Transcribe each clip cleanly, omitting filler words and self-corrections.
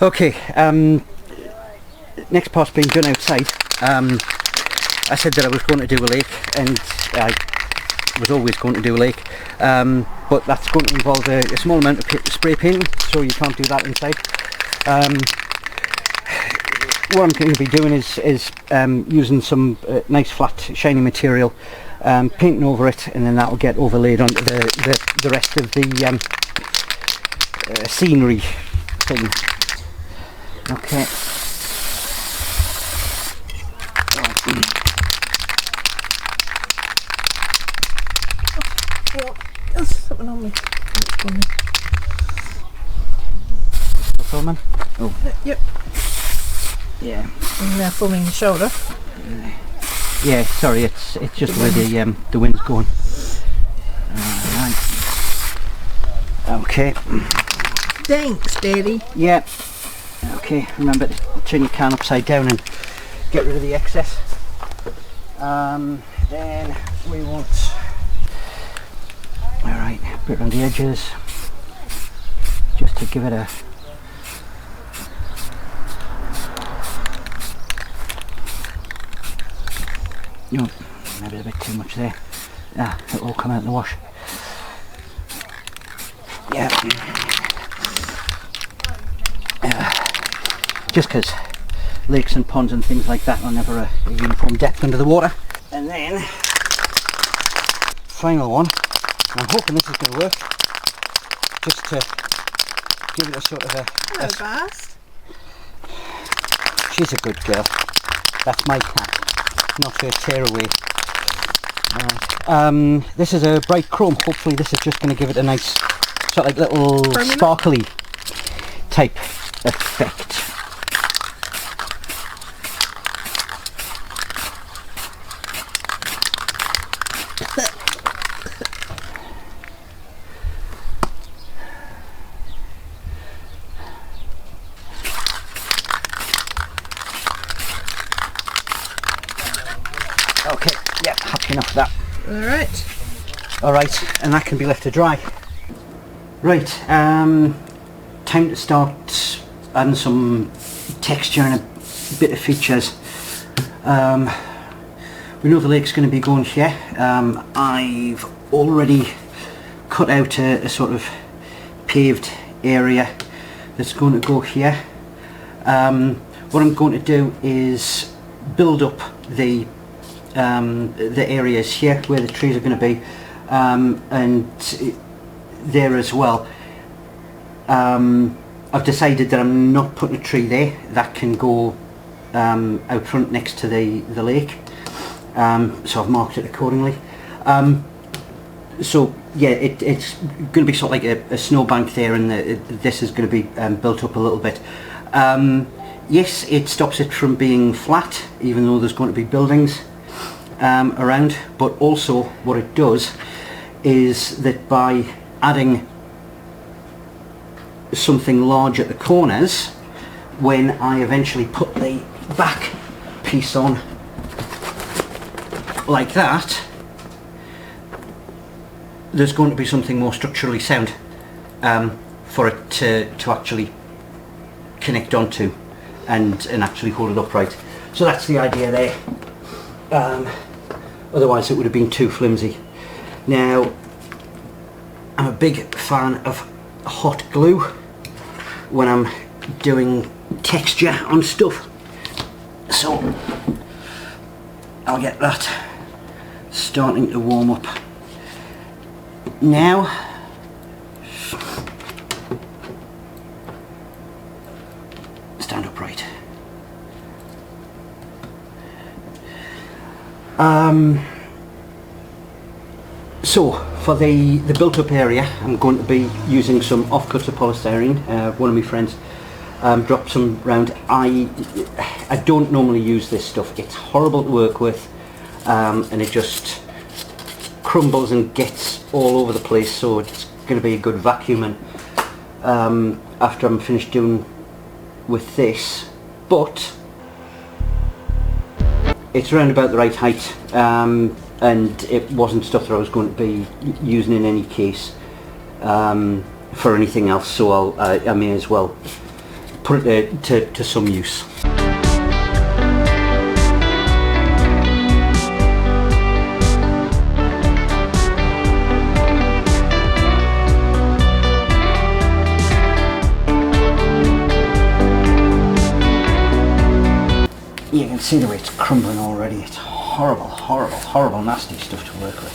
Okay, next part's being done outside. I said that I was going to do a lake, and I was always going to do a lake, but that's going to involve a small amount of spray painting, so you can't do that inside. What I'm going to be doing is using some nice flat shiny material, painting over it, and then that will get overlaid onto the rest of the scenery thing. Okay. Well, there's something on me. Filming? Oh. Yep. Yeah. And they're filming the shoulder. Yeah, sorry, it's just where the wind's going. Alright. Okay. Thanks, Daddy. Yeah. Okay, remember to turn your can upside down and get rid of the excess. Then we want, alright, a bit around the edges, just to give it a, no, maybe a bit too much there. It'll all come out in the wash. Yeah. Just because lakes and ponds and things like that are never a uniform depth under the water. And then, final one, I'm hoping this is going to work, just to give it a sort of a... Hello, Bast. She's a good girl. That's my cat, not her tearaway. This is a bright chrome. Hopefully this is just going to give it a nice, sort of like little sparkly type effect. Okay, yeah, happy enough with that. Alright, and that can be left to dry. Right, time to start adding some texture and a bit of features. We know the lake's going to be going here. I've already cut out a sort of paved area that's going to go here. What I'm going to do is build up the areas here where the trees are going to be, and there as well. I've decided that I'm not putting a tree there. That can go out front next to the lake, so I've marked it accordingly. So yeah, it's going to be sort of like a snowbank there, and this is going to be built up a little bit. Yes, it stops it from being flat, even though there's going to be buildings around, but also what it does is that by adding something large at the corners, when I eventually put the back piece on like that, there's going to be something more structurally sound for it to actually connect onto and actually hold it upright. So that's the idea there. Otherwise it would have been too flimsy. Now, I'm a big fan of hot glue when I'm doing texture on stuff, so I'll get that starting to warm up now. Stand upright. So for the built up area, I'm going to be using some offcuts of polystyrene. One of my friends dropped some round. I don't normally use this stuff. It's horrible to work with, and it just crumbles and gets all over the place, so it's going to be a good vacuuming after I'm finished doing with this. But it's around about the right height, and it wasn't stuff that I was going to be using in any case for anything else, so I may as well put it to some use. You can see the way it's crumbling already. It's horrible, horrible, horrible, nasty stuff to work with.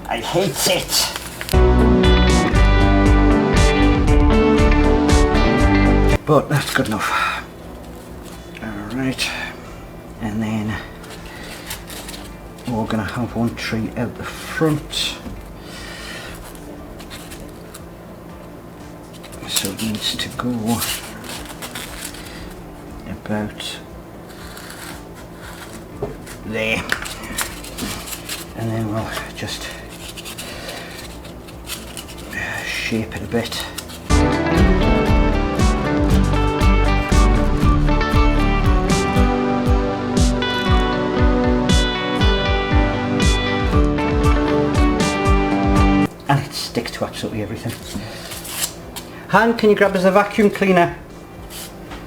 I hate it! But that's good enough. Alright, and then we're going to have one tree out the front. So it needs to go about there, and then we'll just shape it a bit. And it sticks to absolutely everything. Han, can you grab us a vacuum cleaner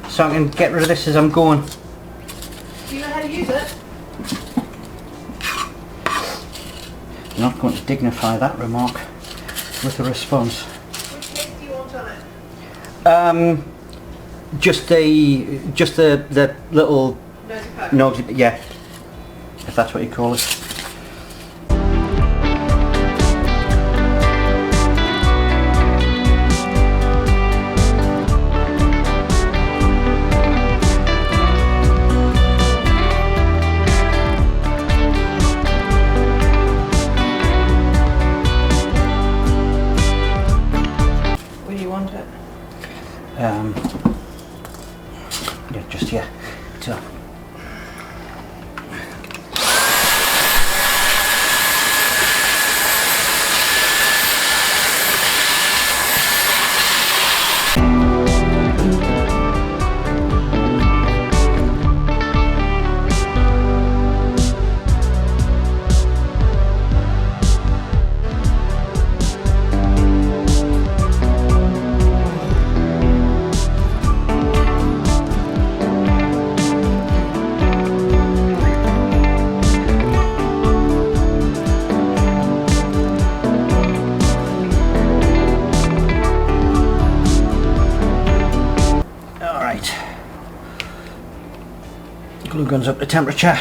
so I can get rid of this as I'm going? Do you know how to use it? I'm not going to dignify that remark with a response. Which head do you want on it? Just the little Nosy poke. nosy, yeah, if that's what you call it. Where do you want it? Yeah, just here. So. Glue gun's up to temperature.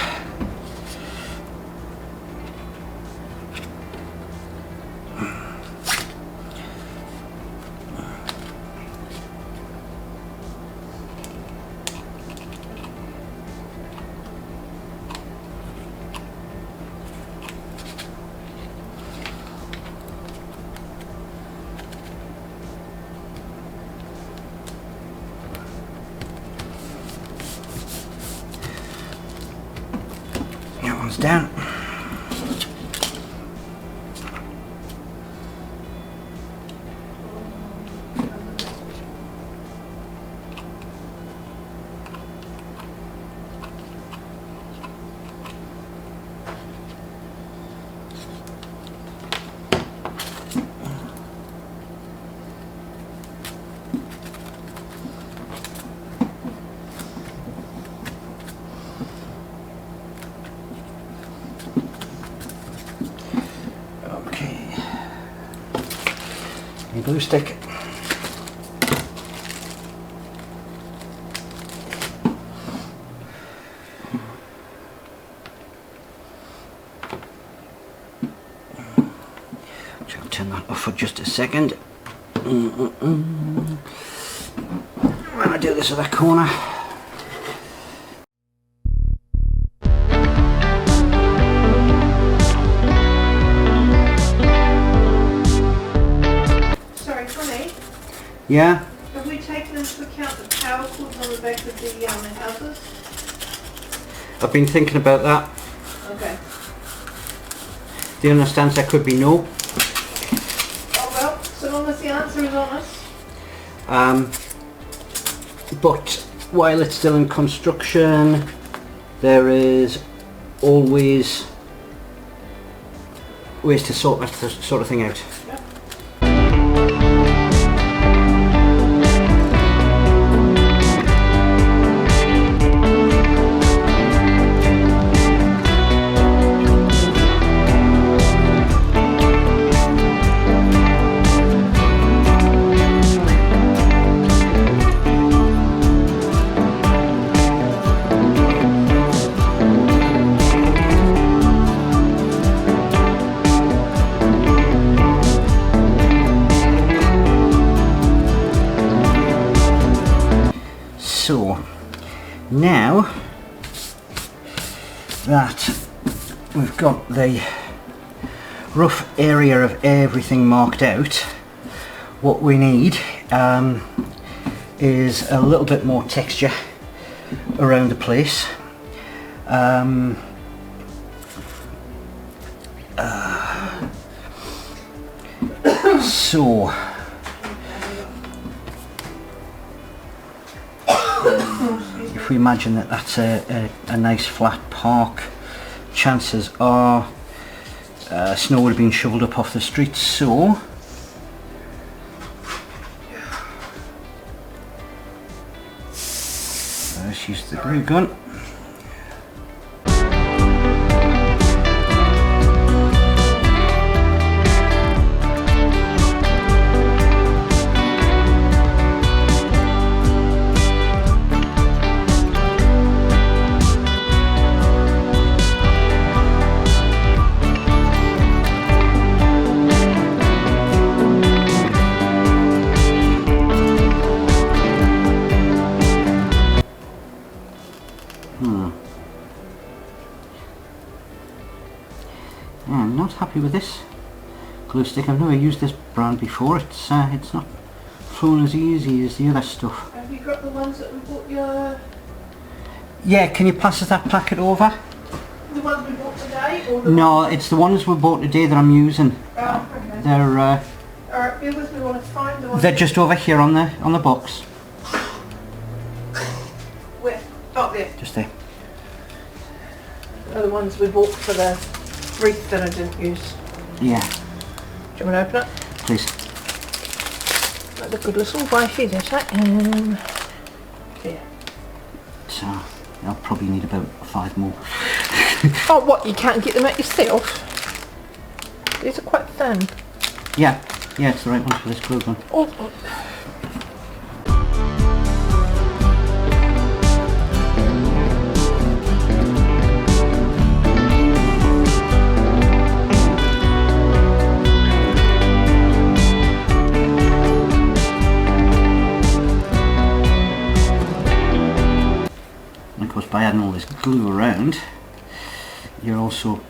That one's down. Glue stick. So I'll turn that off for just a second. When I do this other corner. Yeah? Have we taken into account the power cords on the back of the houses? I've been thinking about that. Okay. The understands there could be no. Oh well, so long as the answer is honest. But while it's still in construction, there is always ways to sort that sort of thing out. Yep. that we've got the rough area of everything marked out, what we need is a little bit more texture around the place. So if we imagine that that's a nice flat park, chances are snow would have been shoveled up off the street, so let's use the glue gun. I'm not happy with this glue stick. I've never used this brand before. It's not flowing as easy as the other stuff. Have you got the ones that we bought your... Yeah, can you pass us that packet over? The ones we bought today? Or the No, it's the ones we bought today that I'm using. Oh, okay. They're Alright, bear with me while I find the ones... they're just over here on the box. Where? Oh, there. Just there. They're the ones we bought for the wreath that I didn't use. Yeah, Do you want to open it? please. Like the good little wifey, there's that. There. So I'll probably need about 5 more. Oh, what? You can't get them out yourself? These are quite thin. Yeah, it's the right one for this glue gun. Oh. And of course, by adding all this glue around, you're also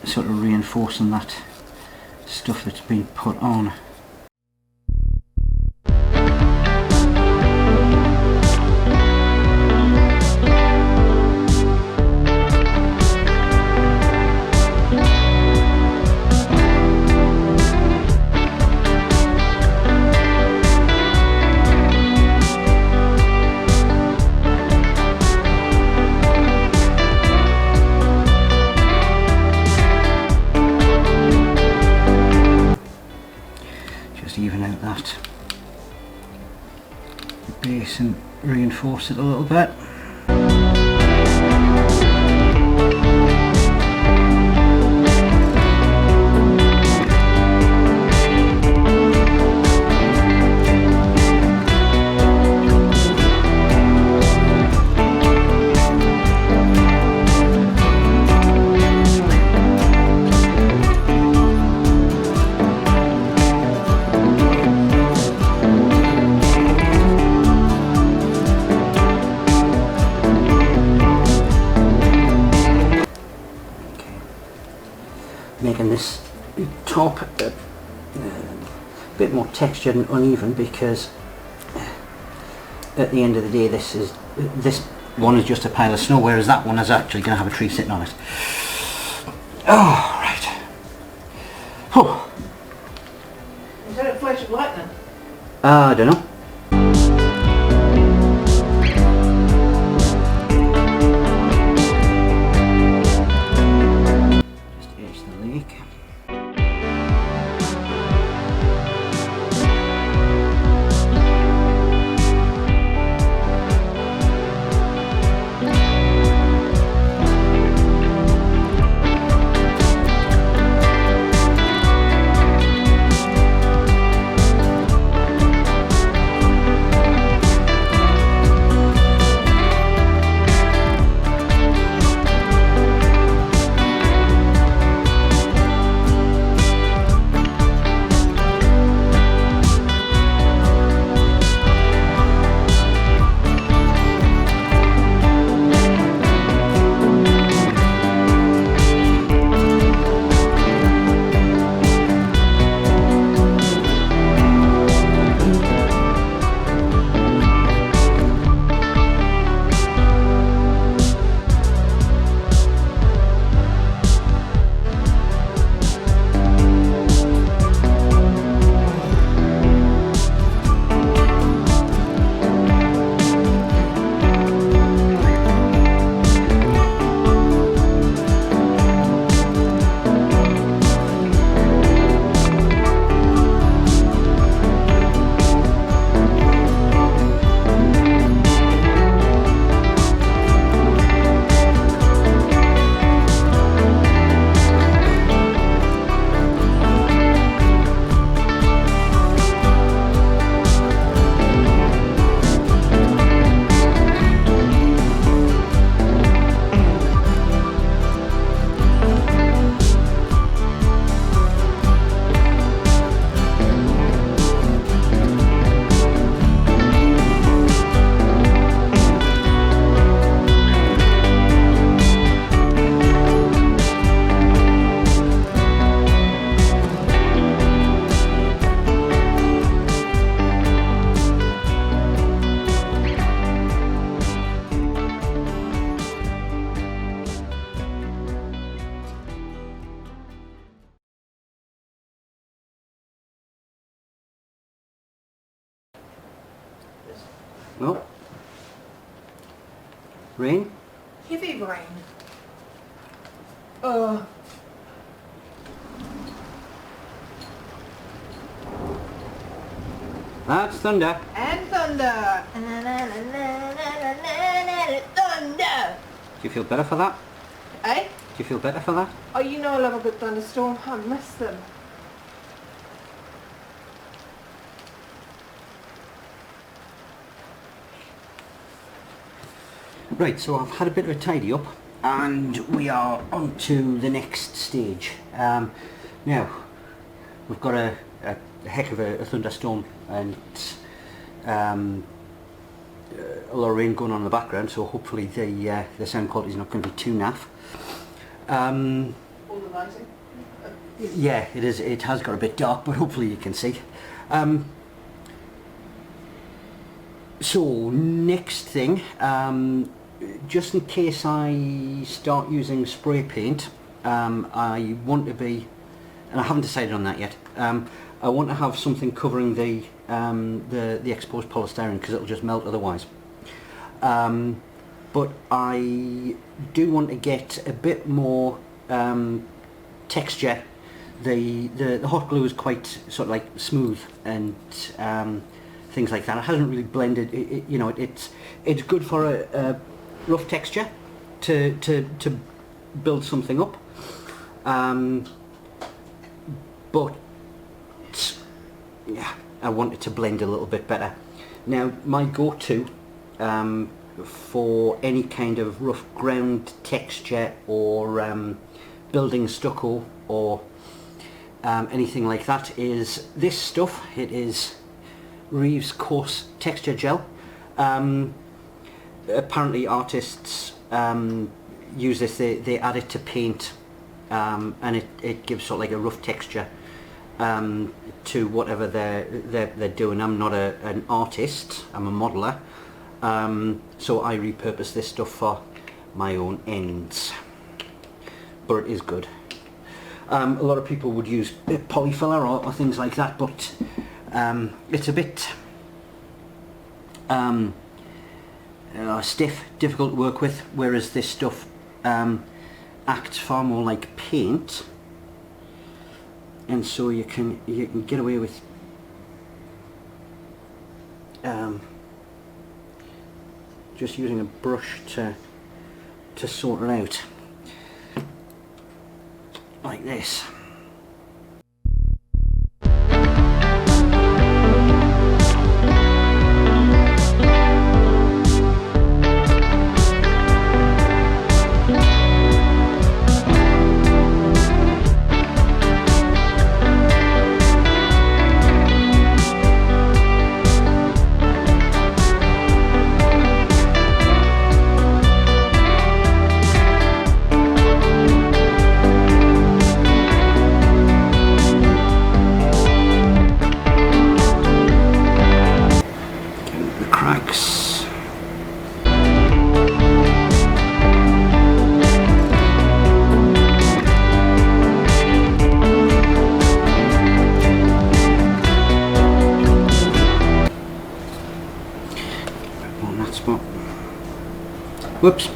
sort of reinforcing that stuff that's been put on. Even out that base and reinforce it a little bit. Making this top a bit more textured and uneven, because at the end of the day this one is just a pile of snow, whereas that one is actually going to have a tree sitting on it. Oh, right. Oh. Is that a flash of light then? I don't know. Oh. Rain? Heavy rain. Oh. That's thunder. And thunder. Thunder. Do you feel better for that? Eh? Do you feel better for that? Oh, you know I love a good thunderstorm. I miss them. Right, so I've had a bit of a tidy up and we are on to the next stage. Now, we've got a heck of a thunderstorm and a lot of rain going on in the background, so hopefully the sound quality is not going to be too naff. All the lighting. Yeah, it is. It has got a bit dark, but hopefully you can see. So next thing, just in case I start using spray paint, I want to be, and I haven't decided on that yet. I want to have something covering the exposed polystyrene because it'll just melt otherwise. But I do want to get a bit more texture. The hot glue is quite sort of like smooth and things like that. It hasn't really blended. You know, it's good for a rough texture to build something up. But yeah, I want it to blend a little bit better. Now, my go-to for any kind of rough ground texture or building stucco or anything like that is this stuff. It is Reeves Coarse Texture Gel. Apparently artists use this, they add it to paint and it gives sort of like a rough texture to whatever they're doing. I'm not an artist, I'm a modeller, so I repurpose this stuff for my own ends, but it is good. A lot of people would use polyfiller or things like that, but it's a bit stiff, difficult to work with, whereas this stuff acts far more like paint, and so you can get away with just using a brush to sort it out like this. Whoops.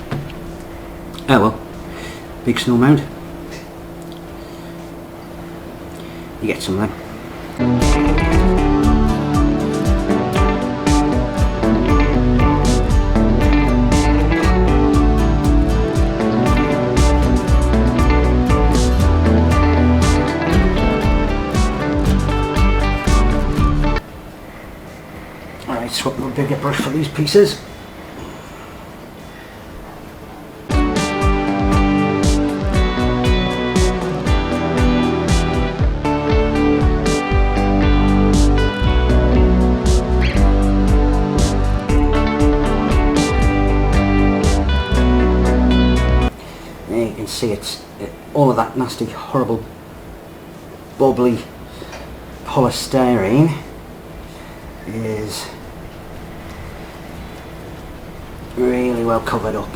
Oh well. Big snow mound. You get some of them. Alright, swap a bigger brush for these pieces. See, it's all of that nasty, horrible, bubbly polystyrene is really well covered up.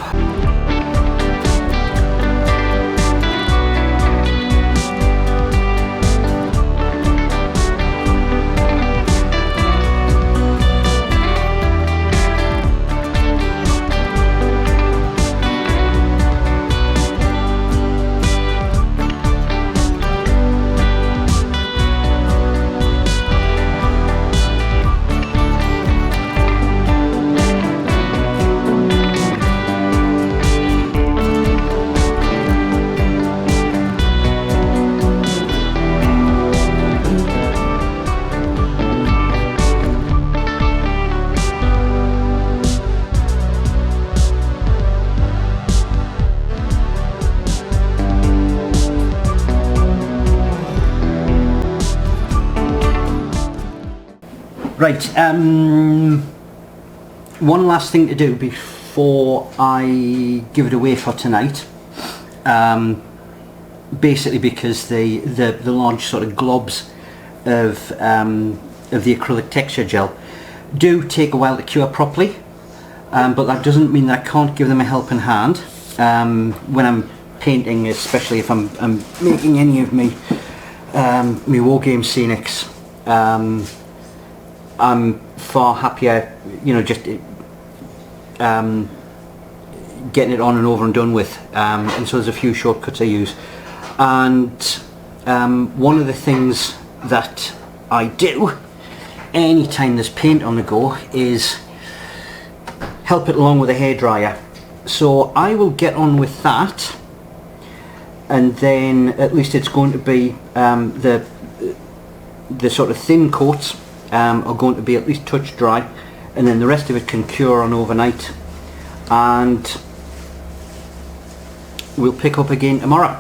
Right, one last thing to do before I give it away for tonight. Basically because the large sort of globs of the acrylic texture gel do take a while to cure properly, but that doesn't mean that I can't give them a helping hand when I'm painting, especially if I'm making any of me Wargame scenics. I'm far happier, you know, just getting it on and over and done with, and so there's a few shortcuts I use. And one of the things that I do anytime there's paint on the go is help it along with a hairdryer. So I will get on with that, and then at least it's going to be the sort of thin coats are going to be at least touch dry, and then the rest of it can cure on overnight, and we'll pick up again tomorrow.